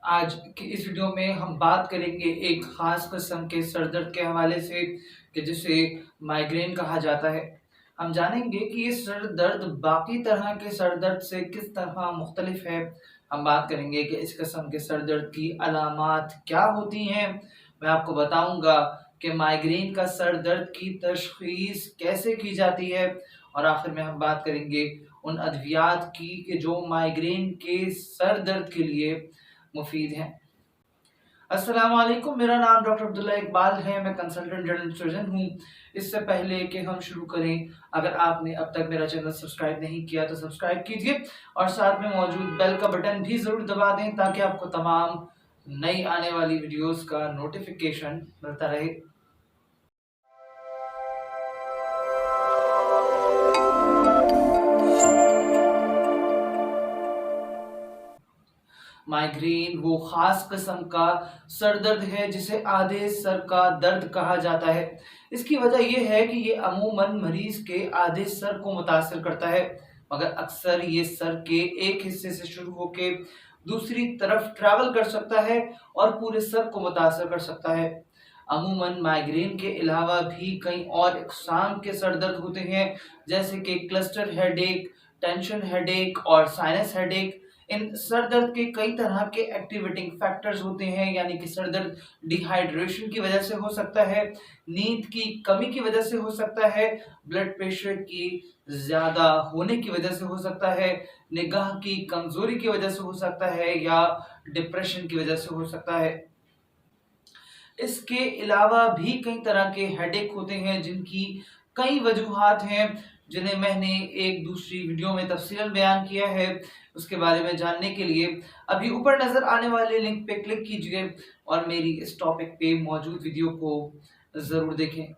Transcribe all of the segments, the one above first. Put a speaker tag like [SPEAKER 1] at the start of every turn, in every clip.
[SPEAKER 1] आज की इस वीडियो में हम बात करेंगे एक खास किस्म के सर दर्द के हवाले से कि जिसे माइग्रेन कहा जाता है। हम जानेंगे कि ये सर दर्द बाकी तरह के सर दर्द से किस तरह मुख्तलिफ है। हम बात करेंगे कि इस किस्म के सर दर्द की अलामात क्या होती हैं। मैं आपको बताऊंगा कि माइग्रेन का सर दर्द की तशख़ीस कैसे की जाती है और आखिर में हम बात करेंगे उन अद्वियात की कि जो माइग्रेन के सर दर्द के लिए मुफीद हैं। अस्सलाम वालेकुम, मेरा नाम डॉक्टर अब्दुल्ला इकबाल है। मैं कंसल्टेंट जनरल सर्जन हूँ। इससे पहले कि हम शुरू करें, अगर आपने अब तक मेरा चैनल सब्सक्राइब नहीं किया तो सब्सक्राइब कीजिए और साथ में मौजूद बेल का बटन भी ज़रूर दबा दें ताकि आपको तमाम नई आने वाली वीडियोस का नोटिफिकेशन मिलता रहे। माइग्रेन वो खास किस्म का सर दर्द है जिसे आधे सर का दर्द कहा जाता है। इसकी वजह यह है कि ये अमूमन मरीज के आधे सर को मुतासिर करता है, मगर अक्सर ये सर के एक हिस्से से शुरू होकर दूसरी तरफ ट्रैवल कर सकता है और पूरे सर को मुतासिर कर सकता है। अमूमन माइग्रेन के अलावा भी कई और इकसाम के सर दर्द होते हैं, जैसे कि क्लस्टर हेडेक, टेंशन हेडेक और साइनस हेडेक। इन सर दर्द के कई तरह के एक्टिवेटिंग फैक्टर्स होते हैं, यानी कि सर दर्द डिहाइड्रेशन की वजह से हो सकता है, नींद की कमी की वजह से हो सकता है, ब्लड प्रेशर की ज्यादा होने की वजह से हो सकता है, निगाह की कमजोरी की वजह से हो सकता है या डिप्रेशन की वजह से हो सकता है। इसके अलावा भी कई तरह के हेडेक होते हैं जिनकी कई वजूहात हैं, जिन्हें मैंने एक दूसरी वीडियो में तफसीलन बयान किया है। उसके बारे में जानने के लिए अभी ऊपर नजर आने वाले लिंक पे क्लिक कीजिए और मेरी इस टॉपिक पे मौजूद वीडियो को जरूर देखें।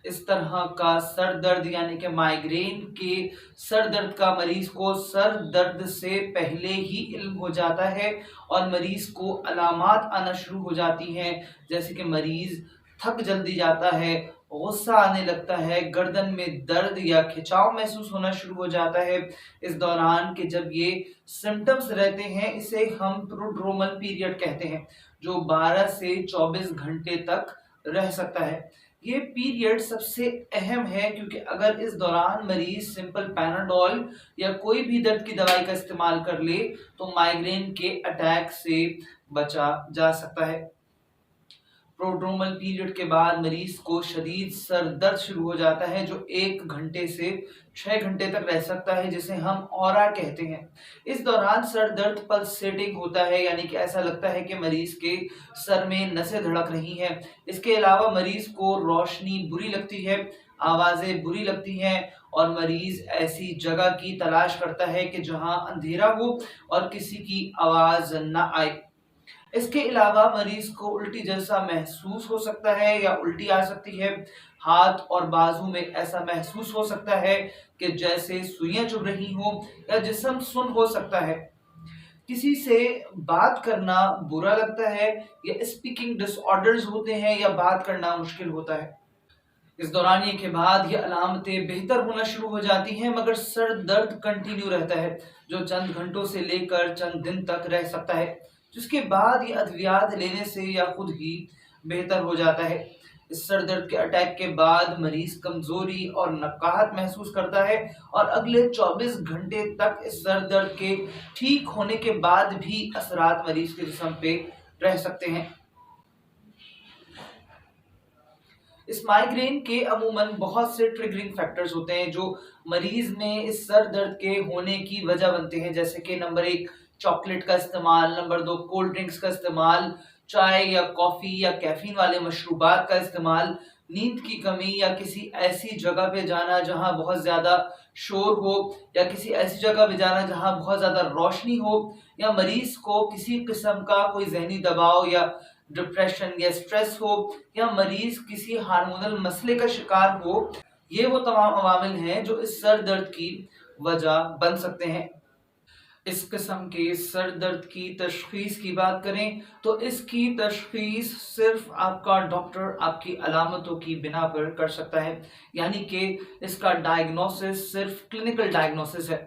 [SPEAKER 1] इस तरह का सर दर्द यानी कि माइग्रेन के सर दर्द का मरीज को सर दर्द से पहले ही इल्म हो जाता है और मरीज को अलामात आना शुरू हो जाती हैं, जैसे कि मरीज थक जल्दी जाता है, गुस्सा आने लगता है, गर्दन में दर्द या खिंचाव महसूस होना शुरू हो जाता है। इस दौरान के जब ये सिम्टम्स रहते हैं, इसे हम प्रोड्रोमल पीरियड कहते हैं, जो 12 से 24 घंटे तक रह सकता है। ये पीरियड सबसे अहम है क्योंकि अगर इस दौरान मरीज सिंपल पैनाडोल या कोई भी दर्द की दवाई का इस्तेमाल कर ले तो माइग्रेन के अटैक से बचा जा सकता है। प्रोड्रोमल पीरियड के बाद मरीज को शदीद सर दर्द शुरू हो जाता है जो 1 घंटे से 6 घंटे तक रह सकता है, जिसे हम औरा कहते हैं। इस दौरान सर दर्द पल्सेटिंग होता है, यानी कि ऐसा लगता है कि मरीज के सर में नसें धड़क रही हैं। इसके अलावा मरीज को रोशनी बुरी लगती है, आवाजें बुरी लगती हैं और मरीज ऐसी जगह की तलाश करता है कि जहां अंधेरा हो और किसी की आवाज न आए। इसके अलावा मरीज को उल्टी जैसा महसूस हो सकता है या उल्टी आ सकती है। हाथ और बाजू में ऐसा महसूस हो सकता है कि जैसे सुइयां चुभ रही हो या जिस्म सुन्न हो सकता है। किसी से बात करना बुरा लगता है या स्पीकिंग डिसऑर्डर्स होते हैं या बात करना मुश्किल होता है। इस दौरानिए के बाद ये अलामतें बेहतर होना शुरू हो जाती हैं, मगर सर दर्द कंटिन्यू रहता है जो चंद घंटों से लेकर चंद दिन तक रह सकता है, जिसके बाद ये अद्वियात लेने से या खुद ही बेहतर हो जाता है। इस सर दर्द के अटैक के बाद मरीज कमजोरी और नकाहत महसूस करता है और अगले 24 घंटे तक इस सर दर्द के ठीक होने के बाद भी असरात मरीज के जिस्म पे रह सकते हैं। इस माइग्रेन के अमूमन बहुत से ट्रिगरिंग फैक्टर्स होते हैं जो मरीज में इस सर दर्द के होने की वजह बनते हैं, जैसे कि नंबर 1 चॉकलेट का इस्तेमाल, नंबर 2 कोल्ड ड्रिंक्स का इस्तेमाल, चाय या कॉफी या कैफीन वाले मशरूबात का इस्तेमाल, नींद की कमी या किसी ऐसी जगह पे जाना जहां बहुत ज्यादा शोर हो या किसी ऐसी जगह पे जाना जहां बहुत ज्यादा रोशनी हो या मरीज को किसी किस्म का कोई जहनी दबाव या डिप्रेशन या स्ट्रेस हो या मरीज किसी हार्मोनल मसले का शिकार हो। ये वो तमाम अवामिल हैं जो इस सर दर्द की वजह बन सकते हैं। इस किस्म के सर दर्द की तशखीस की बात करें तो इसकी तशखीस सिर्फ आपका डॉक्टर आपकी अलामतों की बिना पर कर सकता है, यानी कि इसका डायग्नोसिस सिर्फ क्लिनिकल डायग्नोसिस है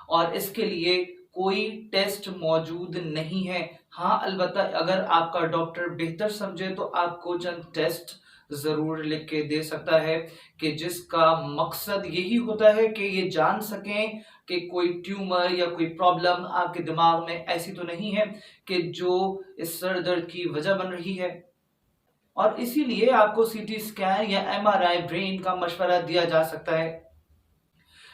[SPEAKER 1] और इसके लिए कोई टेस्ट मौजूद नहीं है। हाँ, अलबत्ता अगर आपका डॉक्टर बेहतर समझे तो आपको चंद टेस्ट जरूर लिख के दे सकता है कि जिसका मकसद यही होता है कि ये जान सकें कि कोई ट्यूमर या कोई प्रॉब्लम आपके दिमाग में ऐसी तो नहीं है कि जो इस सर दर्द की वजह बन रही है। और इसीलिए आपको सीटी स्कैन या एमआरआई ब्रेन का मशवरा दिया जा सकता है।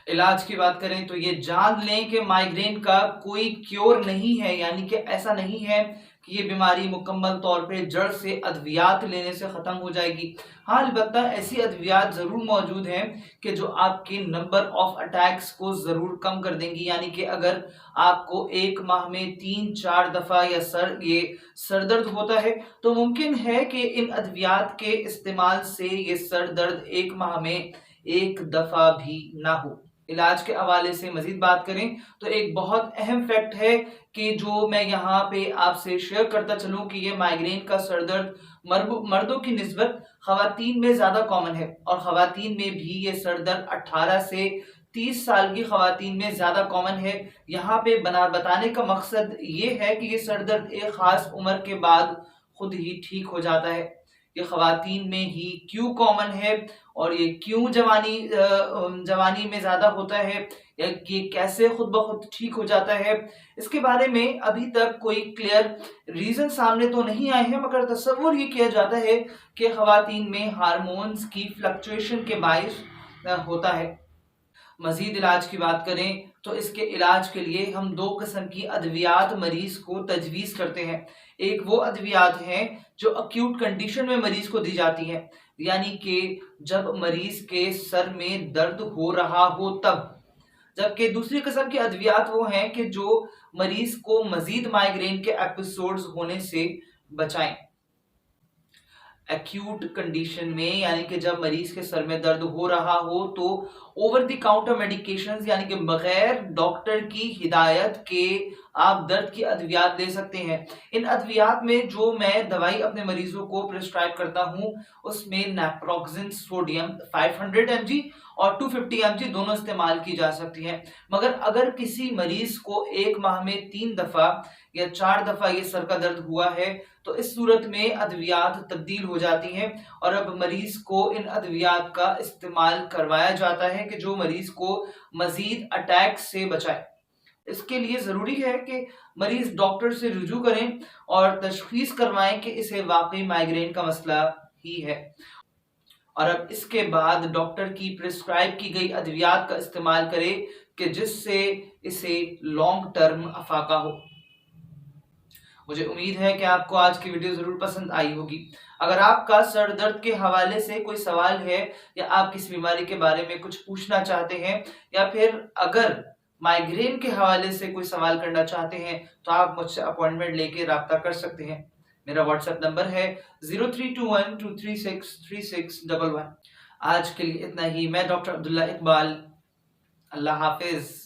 [SPEAKER 1] इलाज की बात करें तो ये जान लें कि माइग्रेन का कोई क्योर नहीं है, यानी कि ऐसा नहीं है कि ये बीमारी मुकम्मल तौर पे जड़ से अद्वियात लेने से खत्म हो जाएगी। हाँ, अलबत्ता ऐसी अद्वियात जरूर मौजूद हैं कि जो आपके नंबर ऑफ अटैक्स को जरूर कम कर देंगी, यानी कि अगर आपको एक माह में 3-4 दफा या सर दर्द होता है तो मुमकिन है कि इन अद्वियात के इस्तेमाल से ये सर दर्द एक माह में एक दफा भी ना हो। इलाज के हवाले से मजीद बात करें तो एक बहुत अहम फैक्ट है कि जो मैं यहाँ पे आपसे शेयर करता चलूं कि ये माइग्रेन का सर दर्द मर्दों की निस्बत खवातीन में ज्यादा कॉमन है, और खवातीन में भी ये सर दर्द 18 से 30 साल की खवातीन में ज्यादा कॉमन है। यहाँ पे बताने का मकसद ये है कि ये सर दर्द एक खास उम्र के बाद खुद ही ठीक हो जाता है। ये खवातीन में ही क्यों कॉमन है और ये क्यों जवानी में ज्यादा होता है, या ये कैसे खुद ब खुद ठीक हो जाता है, इसके बारे में अभी तक कोई क्लियर रीजन सामने तो नहीं आए हैं, मगर तसव्वुर ये किया जाता है कि खवातीन में हार्मोन्स की फ्लक्चुएशन के बायस होता है। मजीद इलाज की बात करें तो इसके इलाज के लिए हम 2 किस्म की अद्वियात मरीज को तजवीज करते हैं। एक वो अद्वियात हैं जो अक्यूट कंडीशन में मरीज को दी जाती हैं, यानी कि जब मरीज के सर में दर्द हो रहा हो तब। जबकि दूसरी किस्म की अद्वियात वो हैं कि जो मरीज को मजीद माइग्रेन के एपिसोड्स होने से बचाएं। एक्यूट कंडीशन में, यानी कि जब मरीज के सर में दर्द हो रहा हो तो ओवर द काउंटर मेडिकेशंस, यानी कि बगैर डॉक्टर की हिदायत के आप दर्द की अद्वियात ले सकते हैं। इन अद्वियात में जो मैं दवाई अपने मरीजों को प्रिस्क्राइब करता हूं उसमें नैप्रोक्सिन सोडियम 500 mg और 250 mg दोनों इस्तेमाल की जा सकती हैं। मगर अगर किसी मरीज को एक माह में 3 दफा या 4 दफा ये सर का दर्द हुआ है तो इस सूरत में अद्वियात तब्दील हो जाती हैं और अब मरीज को इन अद्वियात का इस्तेमाल करवाया जाता है कि जो मरीज को मजीद अटैक से बचाए। इसके लिए जरूरी है कि मरीज डॉक्टर से रुजू करें और तशखीस करवाएं कि इसे वाकई माइग्रेन का मसला ही है, और अब इसके बाद डॉक्टर की प्रिस्क्राइब की गई अद्वियात का इस्तेमाल करे कि जिससे इसे लॉन्ग टर्म अफाका हो। मुझे उम्मीद है कि आपको आज की वीडियो जरूर पसंद आई होगी। अगर आपका सर दर्द के हवाले से कोई सवाल है या आप किसी बीमारी के बारे में कुछ पूछना चाहते हैं या फिर अगर माइग्रेन के हवाले से कोई सवाल करना चाहते हैं तो आप मुझसे अपॉइंटमेंट लेके राब्ता कर सकते हैं। मेरा व्हाट्सएप नंबर है 032123636111। आज के लिए इतना ही। मैं डॉक्टर अब्दुल्ला इकबाल। अल्लाह हाफिज।